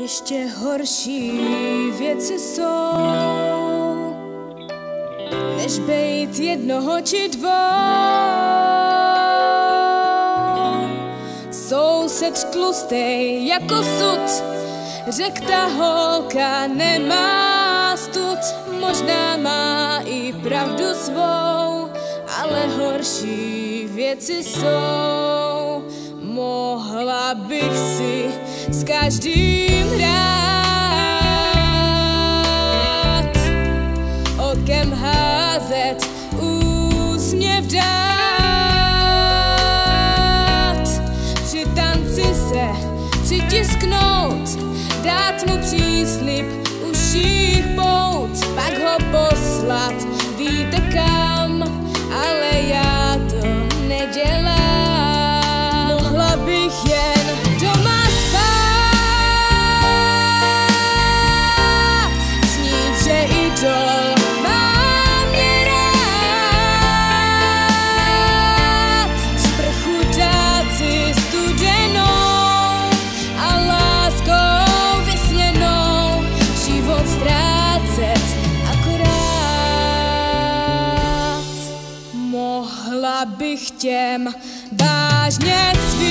Ještě horší věci jsou, než bejt jednoho či dvou. Soused tlustej jako sud, řek ta holka nemá stud. Možná má i pravdu svou, ale horší věci jsou. Mohla bych si s každým hrát, okem házet, úsměv dát, při tanci se přitisknout, dát mu příslib uších pout, pak ho poslat víte kam, ale já to nedělám. Mohla bych jen doma spát, snít, že idol má mě rád, sprchu dát si studenou a láskou vysněnou život ztrácet akorát. Mohla bych těm vážně svít